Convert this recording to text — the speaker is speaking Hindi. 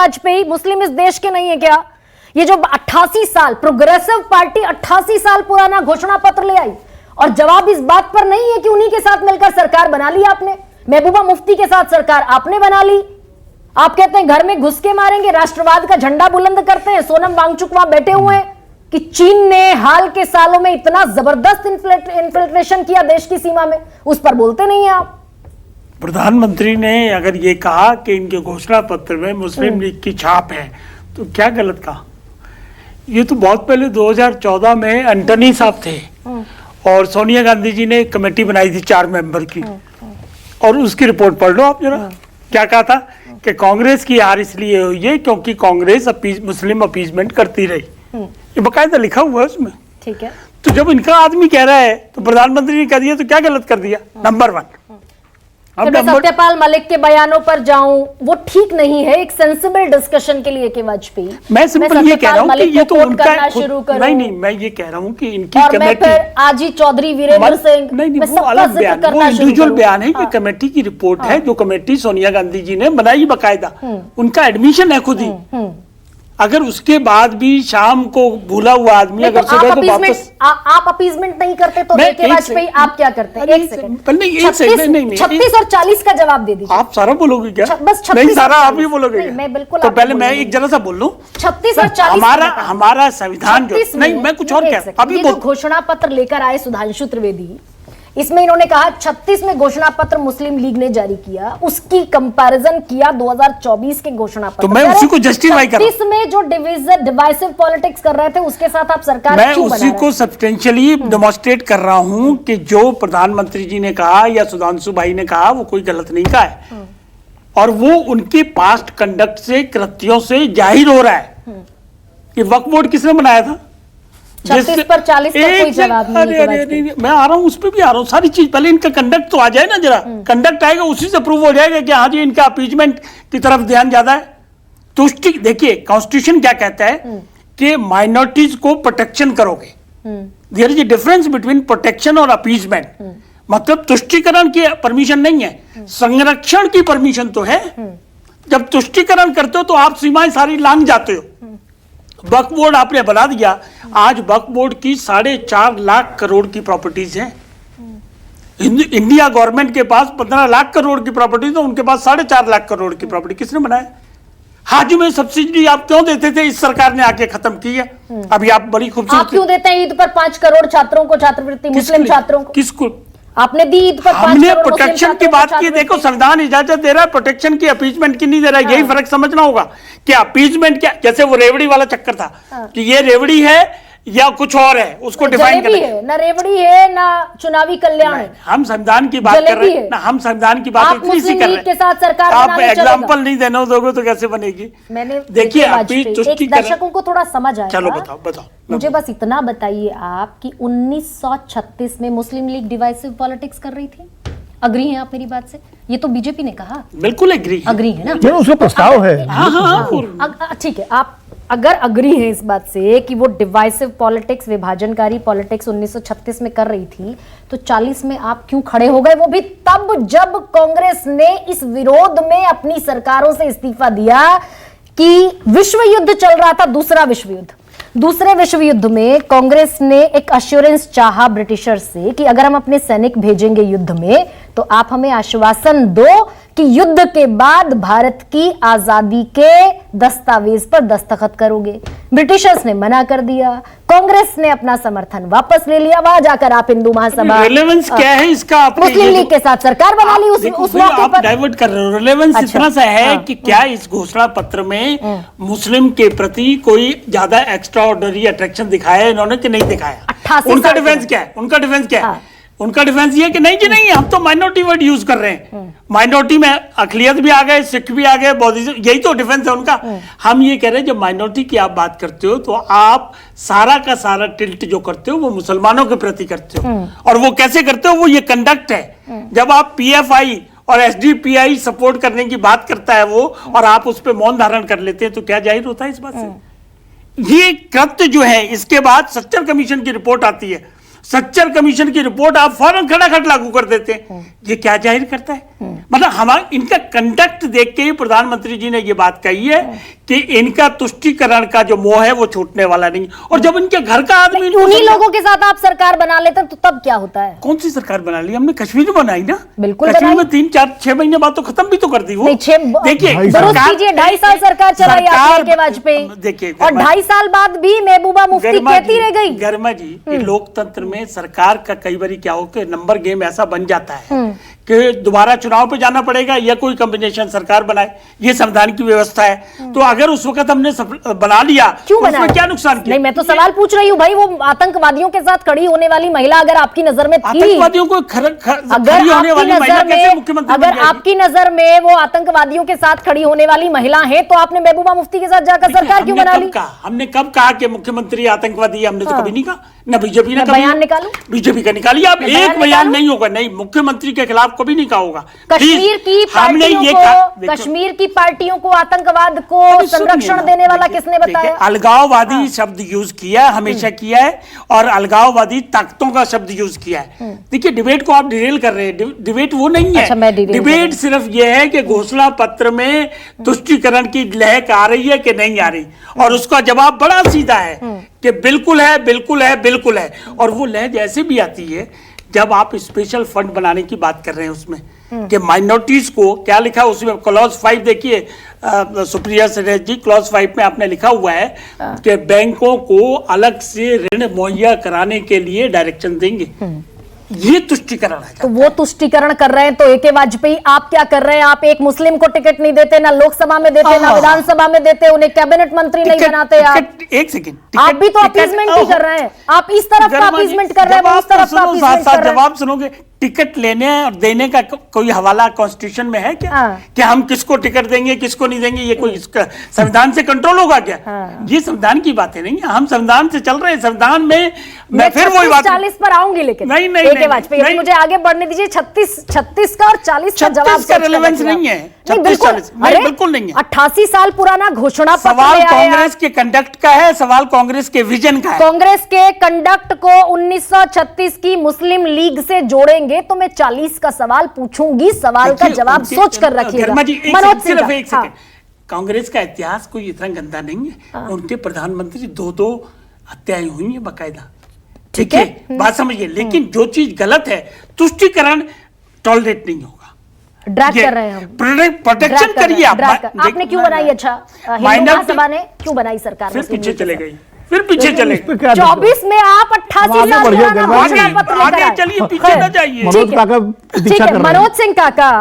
वाजपेयी? मुस्लिम इस देश के नहीं है क्या? ये जो 88 साल प्रोग्रेसिव पार्टी 88 साल पुराना घोषणा पत्र ले आई और जवाब इस बात पर नहीं है कि उन्हीं के साथ मिलकर सरकार बना ली आपने। महबूबा मुफ्ती के साथ सरकार आपने बना ली। आप कहते हैं घर में घुस के मारेंगे, राष्ट्रवाद का झंडा बुलंद करते हैं। सोनम वांगचुक वहां बैठे हुए हैं कि चीन ने हाल के सालों में इतना जबरदस्त इन्फिल्ट्रेशन किया देश की सीमा में, उस पर बोलते नहीं है आप। प्रधानमंत्री ने अगर ये कहा कि इनके घोषणा पत्र में मुस्लिम लीग की छाप है तो क्या गलत कहा? ये तो बहुत पहले 2014 में एंटनी साहब थे और सोनिया गांधी जी ने एक कमेटी बनाई थी 4 मेंबर की, और उसकी रिपोर्ट पढ़ लो आप जरा। क्या कहा था कि कांग्रेस की हार इसलिए हुई है क्योंकि कांग्रेस मुस्लिम अपीजमेंट करती रही। ये बकायदा लिखा हुआ है उसमें। ठीक है, तो जब इनका आदमी कह रहा है तो प्रधानमंत्री ने कह दिया तो क्या गलत कर दिया? नंबर 1। अब मैं सत्यपाल मलिक के बयानों पर जाऊं, वो ठीक नहीं है एक सेंसिबल डिस्कशन के लिए कि वाजपेयी। मैं सिंपल ये कह रहा हूं कि ये तो उनका शुरू करूं। नहीं, मैं ये कह रहा हूं कि इनकी और कमेटी, मैं फिर आजी चौधरी वीरेंद्र सिंह, नहीं वो अलग बयान, वो इंडिविजुअल बयान है कि कमेटी की रिपोर्ट है जो कमेटी सोनिया गांधी जी ने बनाई बकायदा, उनका एडमिशन है खुद ही। अगर उसके बाद भी शाम को भूला हुआ आदमी अगर सुबह को वापस आप अपीजमेंट नहीं करते तो वाजपेयी आप क्या करते हैं? एक सेकंड, 36 और 40 का जवाब दे दीजिए। आप सारा बोलोगे क्या? बस 36 नहीं, सारा आप ही बोलोगे? मैं बिल्कुल। तो पहले मैं एक जरा सा बोल लूं। 36 और 40 हमारा संविधान जो, नहीं मैं कुछ और कह अभी घोषणा पत्र लेकर आए सुधांशु त्रिवेदी, इसमें इन्होंने कहा 36 में घोषणा पत्र मुस्लिम लीग ने जारी किया, उसकी कंपैरिजन किया 2024 के घोषणा पत्र। तो मैं उसी को जस्टिफाई कर रहा हूं। 36 में जो डिवाइसिव पॉलिटिक्स कर रहे थे उसके साथ आप सरकार मैं उसी को सब्सटेंशियली डेमोन्स्ट्रेट कर रहा हूं कि जो प्रधानमंत्री जी ने कहा या सुधांशु भाई ने कहा वो कोई गलत नहीं कहा है, और वो उनके पास्ट कंडक्ट से, कृत्यों से जाहिर हो रहा है कि वक्फ बोर्ड किसने बनाया था। 36 पर 40 का कोई जवाब नहीं। मैं आ रहा हूं, उस पर भी आ रहा हूं। सारी चीज पहले इनका कंडक्ट तो आ जाए ना जरा। कंडक्ट आएगा उसी से प्रूव हो जाएगा कि हाँ जी इनका अपीजमेंट की तरफ ध्यान ज्यादा है। तुष्टि, देखिए कॉन्स्टिट्यूशन क्या कहता है कि माइनॉरिटीज को प्रोटेक्शन करोगे। There is a difference between protection और अपीजमेंट। मतलब तुष्टिकरण की परमिशन नहीं है, संरक्षण की परमिशन तो है। जब तुष्टिकरण करते हो तो आप सीमाएं सारी लांघ जाते हो। वक्फ बोर्ड आपने बना दिया, आज वक्फ बोर्ड की 4.5 लाख करोड़ की प्रॉपर्टीज हैं। इंडिया गवर्नमेंट के पास 15 लाख करोड़ की प्रॉपर्टी, तो उनके पास 4.5 लाख करोड़ की प्रॉपर्टी किसने बनाया? हाज में सब्सिडी आप क्यों देते थे? इस सरकार ने आके खत्म की है। अभी आप बड़ी खूबसूरत, आप क्यों देते हैं ईद पर 5 करोड़ छात्रों को छात्रवृत्ति, मुस्लिम छात्रों को? किसको आपने दी ईद पर? हमने प्रोटेक्शन की बात की। देखो संविधान इजाजत दे रहा है, प्रोटेक्शन की, अपीजमेंट की नहीं दे रहा है। यही फर्क समझना होगा कि अपीजमेंट क्या, जैसे वो रेवड़ी वाला चक्कर था कि ये रेवड़ी है या कुछ और है, उसको डिफाइन करें। ना रेवड़ी है ना चुनावी कल्याण है। हम संविधान की बात कर रहे हैं ना, हम संविधान की बात इतनी सी कर रहे हैं। के साथ सरकार आप एग्जाम्पल नहीं देना दोगे तो कैसे बनेगी? मैंने देखिए दर्शकों को थोड़ा समझ आया। चलो बताओ। मुझे बस इतना बताइए आप कि 1936 में मुस्लिम लीग डिवाइसिव पॉलिटिक्स कर रही थी। अग्री हैं आप मेरी बात से? ये तो बीजेपी ने कहा। बिल्कुल अग्री है ना? उसका प्रस्ताव है। ठीक है, आप अगर अग्री है इस बात से कि वो डिवाइसिव पॉलिटिक्स, विभाजनकारी पॉलिटिक्स 1936 में कर रही थी, तो 40 में आप क्यों खड़े हो गए? वो भी तब जब कांग्रेस ने इस विरोध में अपनी सरकारों से इस्तीफा दिया कि विश्व युद्ध चल रहा था, दूसरा विश्व युद्ध। दूसरे विश्व युद्ध में कांग्रेस ने एक अश्योरेंस चाहा ब्रिटिशर्स से कि अगर हम अपने सैनिक भेजेंगे युद्ध में तो आप हमें आश्वासन दो कि युद्ध के बाद भारत की आजादी के दस्तावेज पर दस्तखत करोगे। ब्रिटिशर्स ने मना कर दिया, कांग्रेस ने अपना समर्थन वापस ले लिया। वहां जाकर आप हिंदू महासभा, रिलेवेंस क्या है इसका? मुस्लिम लीग के साथ सरकार बना ली उस मौके पर। डाइवर्ट कर रहे हो। रिलेवेंस इतना सा है कि क्या इस घोषणा पत्र में मुस्लिम के प्रति कोई ज्यादा एक्स्ट्रा ऑर्डिनरी अट्रैक्शन दिखाया इन्होंने कि नहीं दिखाया? उनका डिफेंस क्या है? उनका डिफेंस ये कि नहीं जी नहीं, हम तो माइनॉरिटी वर्ड यूज कर रहे हैं। माइनॉरिटी में अकलियत भी आ गए, सिख भी आ गए, बौद्धिज्म, यही तो डिफेंस है उनका। हम ये कह रहे हैं जब माइनॉरिटी की आप बात करते हो तो आप सारा का सारा टिल्ट जो करते हो वो मुसलमानों के प्रति करते हो। और वो कैसे करते हो? वो ये कंडक्ट है। जब आप पीएफआई और एसडीपीआई सपोर्ट करने की बात करता है वो, और आप उस पर मौन धारण कर लेते हैं, तो क्या जाहिर होता है इस बात से? ये कृत्य जो है, इसके बाद सच्चर कमीशन की रिपोर्ट आती है। सच्चर कमीशन की रिपोर्ट आप फौरन खड़ाखट लागू कर देते हैं। ये क्या जाहिर करता है? मतलब हमारा इनका कंडक्ट देख के ही प्रधानमंत्री जी ने ये बात कही है कि इनका तुष्टीकरण का जो मोह है वो छूटने वाला नहीं। और जब इनके घर का आदमी उन्हीं लोगों के साथ आप सरकार बना लेते हैं तो तब क्या होता है? कौन सी सरकार बना ली? हमने कश्मीर में बनाई ना। बिल्कुल कश्मीर बनाई। में 3-4-6 महीने बाद तो खत्म भी तो कर दी वो। देखिए, दुरुस्त कीजिए, 2.5 साल सरकार चलाई आपने के वाजपेयी, देखिए, और 2.5 साल बाद भी महबूबा मुफ्ती कहती रह गई। गर्मा जी, लोकतंत्र में सरकार का कई बार क्या हो कि नंबर गेम ऐसा बन जाता है कि दोबारा चुनाव पे जाना पड़ेगा या कोई कॉम्बिनेशन सरकार बनाए, ये संविधान की व्यवस्था है। तो अगर उस वक्त हमने बना लिया, क्यों तो बनाया? उसमें क्या नुकसान किया? नहीं, मैं तो सवाल पूछ रही हूँ भाई, वो आतंकवादियों के साथ खड़ी होने वाली महिला अगर आपकी नजर में थी, आतंकवादियों को खड़ी होने वाली महिला कैसे मुख्यमंत्री बन अगर जाएगी? आपकी नजर में वो आतंकवादियों के साथ खड़ी होने वाली महिला है, तो आपने महबूबा मुफ्ती के साथ जाकर सरकार क्यों बना ली? हमने कब कहा कि मुख्यमंत्री आतंकवादी है? हमने तो कभी नहीं कहा, न बीजेपी ने कभी। बयान निकालू? बीजेपी का निकालिए आप, एक बयान नहीं होगा, नहीं, मुख्यमंत्री के खिलाफ कभी नहीं कहा होगा। कश्मीर की पार्टियों को आतंकवाद को संरक्षण देने वाला किसने बताया? अलगाववादी शब्द यूज किया, हमेशा किया है, और अलगाववादी ताकतों का शब्द यूज किया है। देखिए, डिबेट को आप डिरेल कर रहे हैं, डिबेट वो नहीं है। अच्छा, मैं डिरेल डिबेट सिर्फ ये है कि घोषणा पत्र में तुष्टीकरण की लहक आ रही है कि नहीं आ रही, और उसका जवाब बड़ा सीधा है कि बिल्कुल है, बिल्कुल है, बिल्कुल है। और वो लहज ऐसे भी आती है जब आप स्पेशल फंड बनाने की बात कर रहे हैं उसमें कि माइनॉरिटीज को क्या लिखा है उसमें, क्लॉज 5 देखिए सुप्रिया सुरेश जी, क्लॉज 5 में आपने लिखा हुआ है कि बैंकों को अलग से ऋण मुहैया कराने के लिए डायरेक्शन देंगे। ये तुष्टीकरण है। तो वो तुष्टीकरण कर रहे हैं, तो ए.के. वाजपेयी आप क्या कर रहे हैं? आप एक मुस्लिम को टिकट नहीं देते, ना लोकसभा में देते, ना विधानसभा में देते, उन्हें कैबिनेट मंत्री नहीं बनाते आप। एक सेकंड, आप भी तो अपीजमेंट ही कर रहे हैं। आप इस तरफ का अपीजमेंट कर रहे हैं, उस तरफ का अपीजमेंट कर रहे हैं। जवाब सुनोगे, टिकट लेने और देने का कोई हवाला कॉन्स्टिट्यूशन में है क्या? कि हम किसको टिकट देंगे, किसको नहीं देंगे, ये कोई संविधान से कंट्रोल होगा क्या? ये संविधान की बातें नहीं है, हम संविधान से चल रहे हैं। संविधान में मैं फिर वही बात 40 पर आऊंगी, लेकिन नहीं, ए.के. वाजपेयी, मुझे आगे बढ़ने दीजिए। 36 का और 40 का जवाब का रिलेवेंस नहीं है। 36-40 बिल्कुल नहीं है। 88 साल पुराना घोषणा पत्र सवाल कांग्रेस के कंडक्ट का है, सवाल कांग्रेस के विजन का है। कांग्रेस के कंडक्ट को 1936 की मुस्लिम लीग से जोड़ेंगे तो मैं 40 का सवाल पूछूंगी। सवाल का जवाब सोच कर रखिएगा। मनोज सिर्फ एक सेकंड, कांग्रेस का इतिहास कोई इतना गंदा नहीं है। उनके प्रधानमंत्री दो हत्याएं हुई है बाकायदा, ठीक है, बात समझिए। लेकिन जो चीज गलत है, तुष्टीकरण टॉलरेट नहीं होगा। ड्रैग कर रहे हैं हम, प्रोटेक्शन करिए आप। आपने क्यों बनाई? अच्छा, हिंदू महासभा ने क्यों बनाई सरकार? फिर पीछे चले गई, फिर पीछे चले। 24 में आप 88 साल पुराना घोषणा पत्र लेकर आए। आगे चलिए, पीछे न जाइए। ठीक है, मनोज सिंह काका,